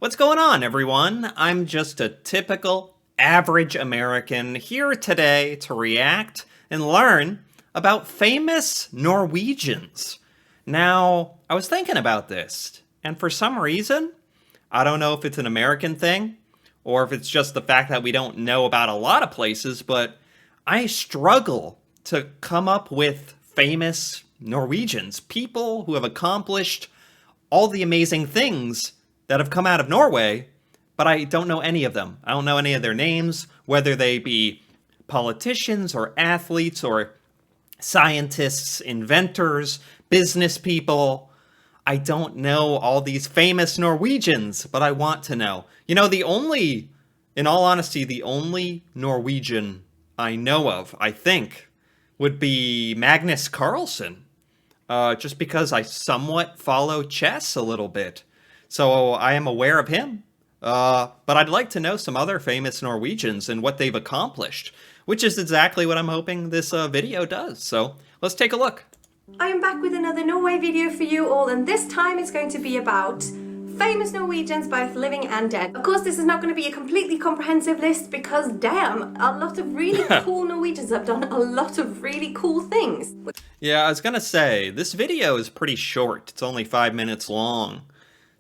What's going on, everyone? I'm just a typical, average American here today to react and learn about famous Norwegians. Now, I was thinking about this, and for some reason, I don't know if it's an American thing, or if it's just the fact that we don't know about a lot of places, but I struggle to come up with famous Norwegians, people who have accomplished all the amazing things that have come out of Norway, but I don't know any of them. I don't know any of their names, whether they be politicians or athletes or scientists, inventors, business people. I don't know all these famous Norwegians, but I want to know. You know, in all honesty, the only Norwegian I know of, I think, would be Magnus Carlsen. Just because I somewhat follow chess a little bit. So I am aware of him. But I'd like to know some other famous Norwegians and what they've accomplished, which is exactly what I'm hoping this video does. So let's take a look. I am back with another Norway video for you all, and this time it's going to be about famous Norwegians, both living and dead. Of course, this is not going to be a completely comprehensive list because, damn, a lot of really cool Norwegians have done a lot of really cool things. Yeah, I was gonna say, this video is pretty short. It's only 5 minutes long.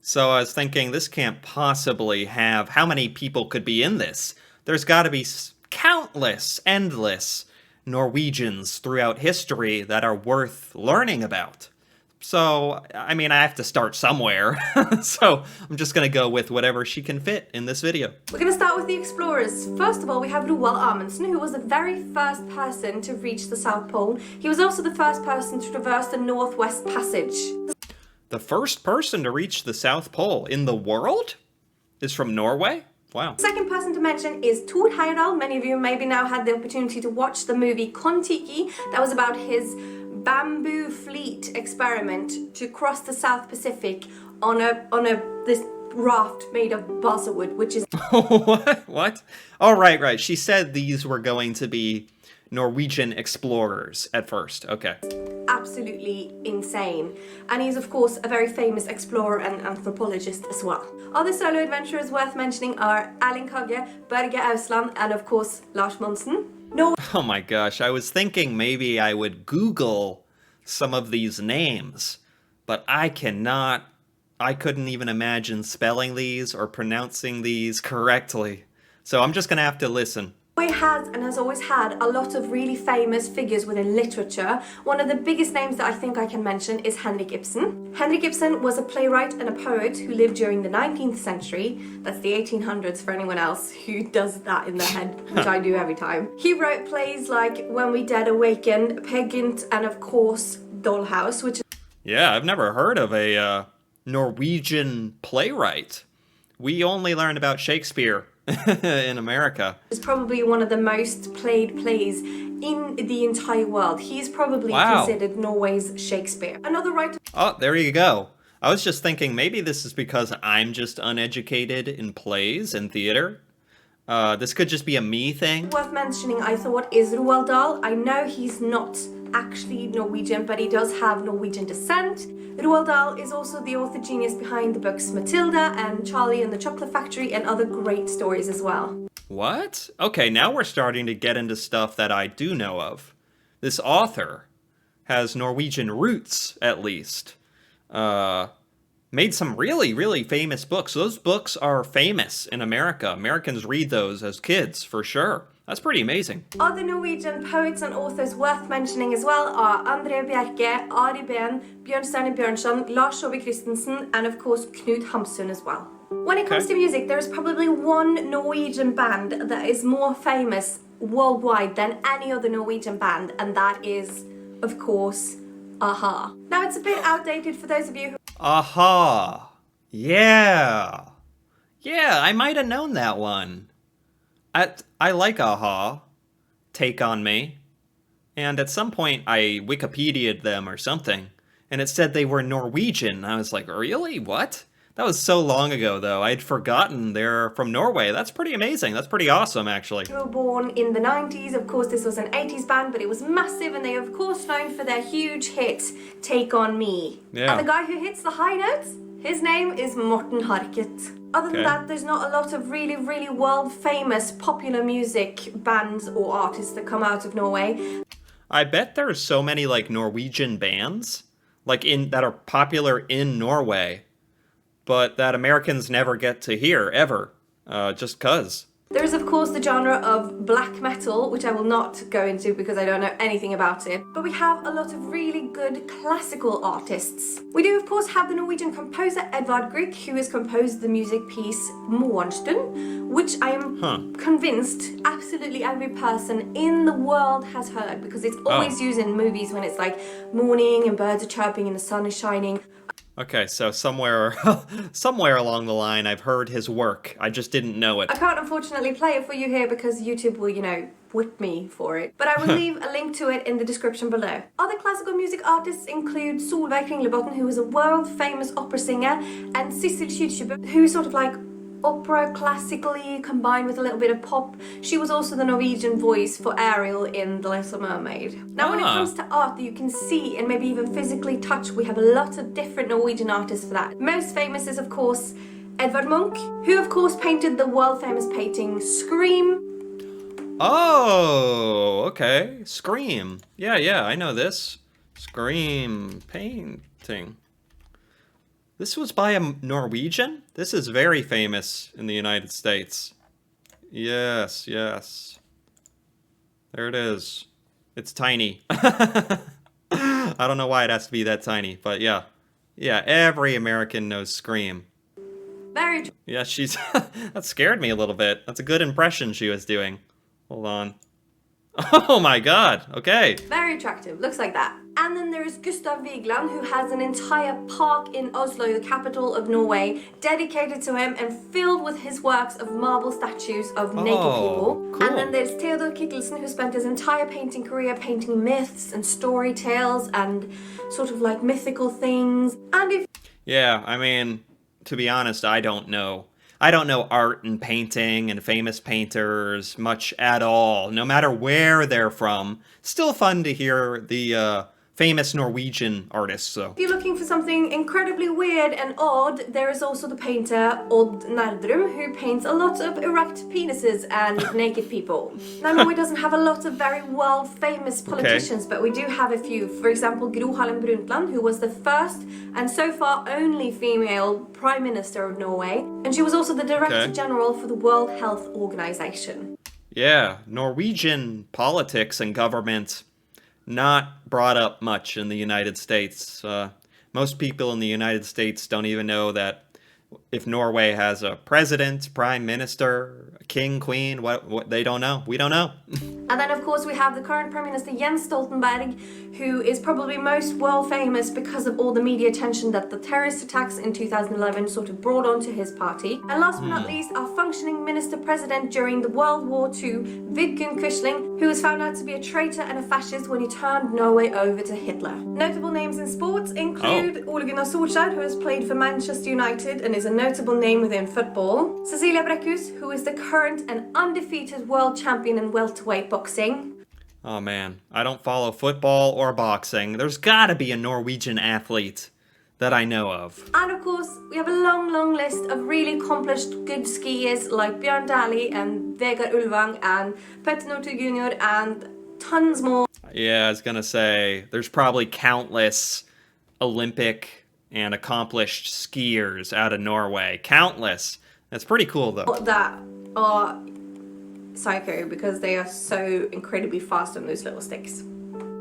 So I was thinking this can't possibly have... How many people could be in this? There's gotta be countless, endless Norwegians throughout history that are worth learning about. So, I mean, I have to start somewhere. So I'm just gonna go with whatever she can fit in this video. We're gonna start with the explorers. First of all, we have Roald Amundsen, who was the very first person to reach the South Pole. He was also the first person to traverse the Northwest Passage. The first person to reach the South Pole in the world is from Norway? Wow. The second person to mention is Thor Heyerdahl. Many of you maybe now had the opportunity to watch the movie Kon-Tiki. That was about his bamboo fleet experiment to cross the South Pacific on this raft made of balsa wood, which is... What? Oh, right. She said these were going to be Norwegian explorers at first. Okay. Absolutely insane. And he's of course a very famous explorer and anthropologist as well. Other solo adventurers worth mentioning are Erling Kagge, Børge Ausland, and of course Lars Monsen. Oh my gosh, I was thinking maybe I would Google some of these names, but I couldn't even imagine spelling these or pronouncing these correctly. So I'm just gonna have to listen. Norway has and has always had a lot of really famous figures within literature. One of the biggest names that I think I can mention is Henrik Ibsen. Henrik Ibsen was a playwright and a poet who lived during the 19th century. That's the 1800s for anyone else who does that in their head, which I do every time. He wrote plays like When We Dead Awaken, Peer Gynt, and of course Dollhouse, which is... Yeah, I've never heard of a Norwegian playwright. We only learned about Shakespeare in America. It's probably one of the most played plays in the entire world. He's probably considered Norway's Shakespeare. Another writer... Oh, there you go. I was just thinking maybe this is because I'm just uneducated in plays and theater. This could just be a me thing. Worth mentioning, I thought, is Roald Dahl. I know he's not actually Norwegian, but he does have Norwegian descent. Roald Dahl is also the author genius behind the books Matilda and Charlie and the Chocolate Factory and other great stories as well. What? Okay, now we're starting to get into stuff that I do know of. This author has Norwegian roots, at least. Made some really famous books. Those books are famous in America. Americans read those as kids, for sure. That's pretty amazing. Other Norwegian poets and authors worth mentioning as well are André Bjerke, Ari Behn, Bjørnstjerne Bjørnson, Lars Saabye Christensen, and of course Knut Hamsun as well. When it comes to music, there is probably one Norwegian band that is more famous worldwide than any other Norwegian band, and that is, of course, a-ha. Now it's a bit outdated for those of you who... a-ha. Yeah, I might have known that one. I like a-ha, Take On Me, and at some point I Wikipedia'd them or something, and it said they were Norwegian. I was like, really? What? That was so long ago, though. I'd forgotten they're from Norway. That's pretty amazing. That's pretty awesome, actually. They were born in the 90s. Of course, this was an 80s band, but it was massive, and they are, of course, known for their huge hit, Take On Me. Yeah. And the guy who hits the high notes, his name is Morten Harket. Other than Okay. that, there's not a lot of really, really world famous popular music bands or artists that come out of Norway. I bet there's so many like Norwegian bands like in that are popular in Norway, but that Americans never get to hear ever, just cause. There is, of course, the genre of black metal, which I will not go into because I don't know anything about it. But we have a lot of really good classical artists. We do, of course, have the Norwegian composer Edvard Grieg, who has composed the music piece Morgenstund, which I am convinced absolutely every person in the world has heard because it's always used in movies when it's like morning and birds are chirping and the sun is shining. Okay, so somewhere along the line I've heard his work. I just didn't know it. I can't unfortunately play it for you here because YouTube will, whip me for it. But I will leave a link to it in the description below. Other classical music artists include Solveig Kringlebotn, who is a world famous opera singer, and Sissel Kyrkjebø, who's sort of like opera classically combined with a little bit of pop. She was also the Norwegian voice for Ariel in The Little Mermaid. Now when it comes to art that you can see and maybe even physically touch, we have a lot of different Norwegian artists for that. Most famous is of course Edvard Munch, who of course painted the world famous painting Scream. Oh, okay. Scream. Yeah, I know this. Scream painting. This was by a Norwegian? This is very famous in the United States. Yes. There it is. It's tiny. I don't know why it has to be that tiny, but yeah. Yeah, every American knows Scream. Very Yeah, she's... that scared me a little bit. That's a good impression she was doing. Hold on. Oh my god, okay. very attractive, looks like that. And then there is Gustav Vigeland, who has an entire park in Oslo, the capital of Norway, dedicated to him and filled with his works of marble statues of naked people. Cool. And then there's Theodor Kittelsen, who spent his entire painting career painting myths and story tales and sort of like mythical things. And if Yeah, I mean, to be honest, I don't know. I don't know art and painting and famous painters much at all, no matter where they're from. Still fun to hear the famous Norwegian artists, though. If you're looking for something incredibly weird and odd, there is also the painter Odd Nerdrum, who paints a lot of erect penises and naked people. Now, Norway doesn't have a lot of very world-famous politicians, but we do have a few. For example, Gro Harlem Brundtland, who was the first and so far only female Prime Minister of Norway, and she was also the Director General for the World Health Organization. Yeah, Norwegian politics and government not brought up much in the United States. Most people in the United States don't even know that if Norway has a president, prime minister, a king, queen, what they don't know. We don't know. And then, of course, we have the current Prime Minister Jens Stoltenberg, who is probably most world famous because of all the media attention that the terrorist attacks in 2011 sort of brought onto his party. And last but not least, our functioning minister president during the World War II, Vidkun Quisling, who was found out to be a traitor and a fascist when he turned Norway over to Hitler. Notable names in sports include Ole Gunnar Solskjær, who has played for Manchester United and is a notable name within football. Cecilia Brækhus, who is the current and undefeated world champion in welterweight boxing. Oh man, I don't follow football or boxing. There's gotta be a Norwegian athlete that I know of. And of course, we have a long list of really accomplished good skiers like Bjørn Dæhlie and Vegard Ulvang and Petter Northug Jr. and tons more. Yeah, I was gonna say, there's probably countless Olympic and accomplished skiers out of Norway. Countless. That's pretty cool, though. That are psycho because they are so incredibly fast on those little sticks.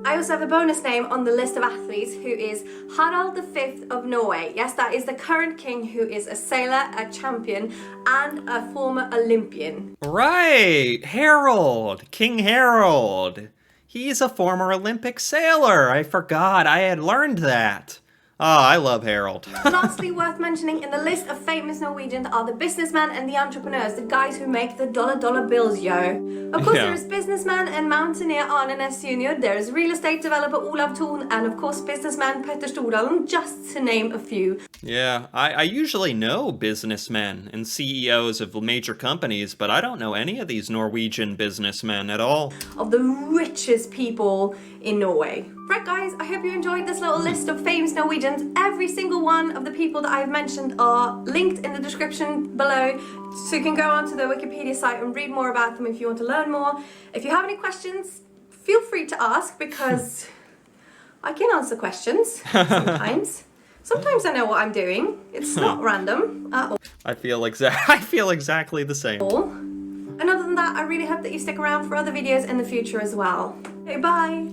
I also have a bonus name on the list of athletes who is Harald V of Norway. Yes, that is the current king who is a sailor, a champion, and a former Olympian. Right! Harold! King Harold! He's a former Olympic sailor! I forgot, I had learned that. Oh, I love Harold. Lastly, worth mentioning in the list of famous Norwegians are the businessmen and the entrepreneurs, the guys who make the dollar bills, yo. Of course, there is businessman and mountaineer Arne Næss Jr., there is real estate developer Olav Thon, and of course businessman Petter Stordalen, just to name a few. Yeah, I usually know businessmen and CEOs of major companies, but I don't know any of these Norwegian businessmen at all. Of the richest people in Norway. Right guys, I hope you enjoyed this little list of famous Norwegians. Every single one of the people that I've mentioned are linked in the description below, so you can go onto the Wikipedia site and read more about them if you want to learn more. If you have any questions, feel free to ask, because I can answer questions sometimes. Sometimes I know what I'm doing. It's not random at all. I feel exactly the same. And other than that, I really hope that you stick around for other videos in the future as well. Okay, bye!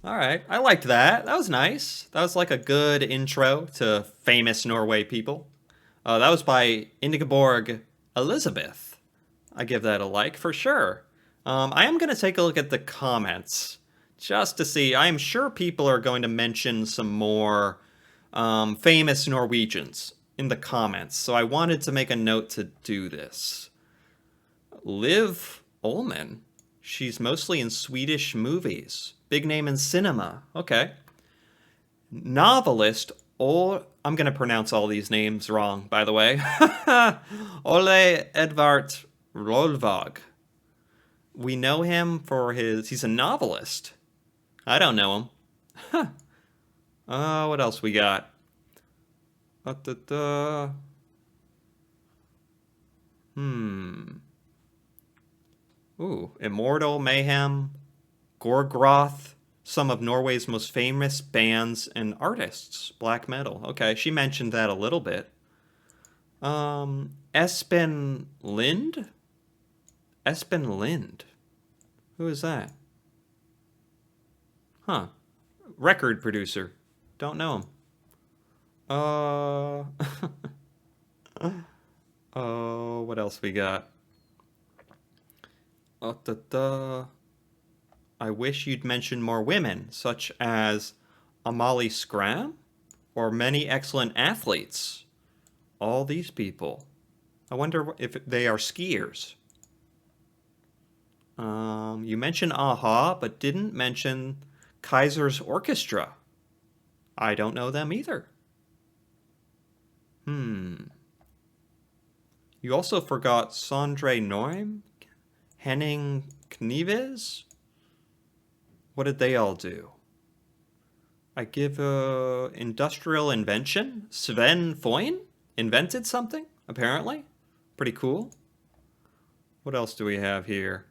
Alright, I liked that. That was nice. That was like a good intro to famous Norway people. That was by Ingeborg Elizabeth. I give that a like for sure. I am going to take a look at the comments just to see. I am sure people are going to mention some more famous Norwegians in the comments, so I wanted to make a note to do this. Liv Ullmann. She's mostly in Swedish movies. Big name in cinema. Okay. Novelist. I'm going to pronounce all these names wrong, by the way. Ole Edvard Rolvag. We know him for he's a novelist. I don't know him. What else we got? Ooh, Immortal Mayhem, Gorgroth, some of Norway's most famous bands and artists, black metal. Okay, she mentioned that a little bit. Espen Lind? Espen Lind. Who is that? Huh. Record producer. Don't know him. Oh, what else we got? I wish you'd mention more women, such as Amalie Skram, or many excellent athletes. All these people. I wonder if they are skiers. You mentioned Aha, but didn't mention Kaiser's Orchestra. I don't know them either. You also forgot Sondre Norm, Henning Knives. What did they all do? I give industrial invention. Sven Foyn invented something, apparently. Pretty cool. What else do we have here?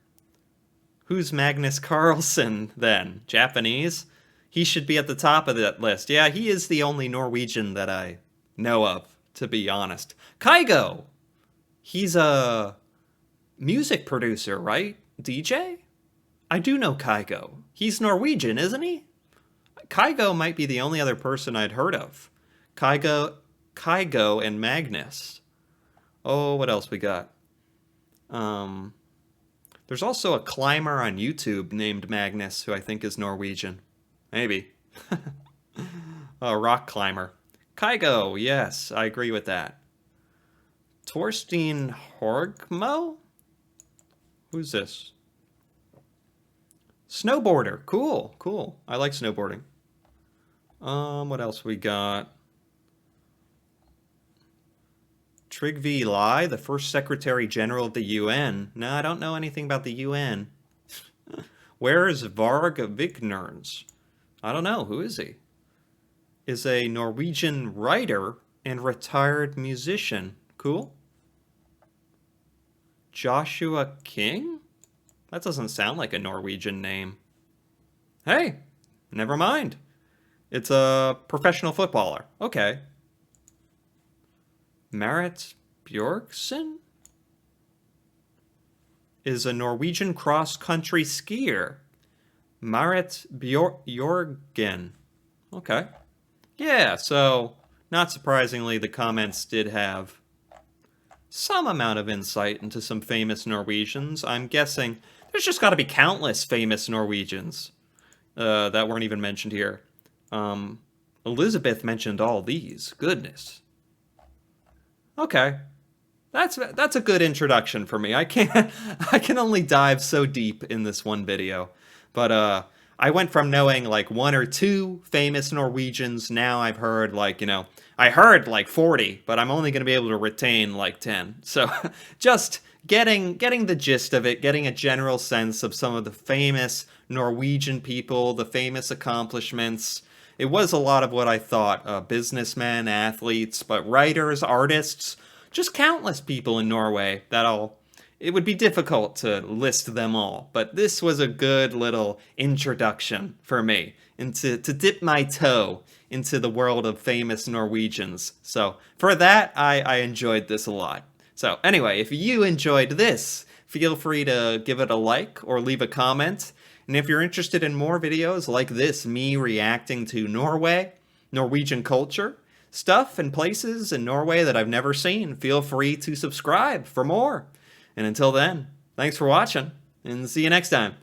Who's Magnus Carlsen, then? Japanese? He should be at the top of that list. Yeah, he is the only Norwegian that I know of, to be honest. Kygo! He's a music producer, right? DJ? I do know Kygo. He's Norwegian, isn't he? Kygo might be the only other person I'd heard of. Kygo and Magnus. Oh, what else we got? There's also a climber on YouTube named Magnus who I think is Norwegian. Maybe. A rock climber. Kygo, yes, I agree with that. Torstein Horgmo? Who's this? Snowboarder. Cool, cool. I like snowboarding. What else we got? Trygve Lie, the first Secretary General of the UN. No, I don't know anything about the UN. Where is Varg Vigners? I don't know. Who is he? Is a Norwegian writer and retired musician. Cool. Joshua King? That doesn't sound like a Norwegian name. Hey, never mind. It's a professional footballer. Okay. Marit Bjorksen is a Norwegian cross-country skier. Marit Bjorgen. Okay. Yeah, so not surprisingly, the comments did have some amount of insight into some famous Norwegians. I'm guessing there's just got to be countless famous Norwegians that weren't even mentioned here. Elizabeth mentioned all these. Goodness. Okay. That's a good introduction for me. I can only dive so deep in this one video. But I went from knowing like one or two famous Norwegians. Now I've heard like, I heard like 40, but I'm only going to be able to retain like 10. So just getting the gist of it, getting a general sense of some of the famous Norwegian people, the famous accomplishments. It was a lot of what I thought, businessmen, athletes, but writers, artists, just countless people in Norway it would be difficult to list them all, but this was a good little introduction for me into to dip my toe into the world of famous Norwegians. So for that, I enjoyed this a lot. So anyway, if you enjoyed this, feel free to give it a like or leave a comment. And if you're interested in more videos like this, me reacting to Norway, Norwegian culture, stuff and places in Norway that I've never seen, feel free to subscribe for more. And until then, thanks for watching, and see you next time.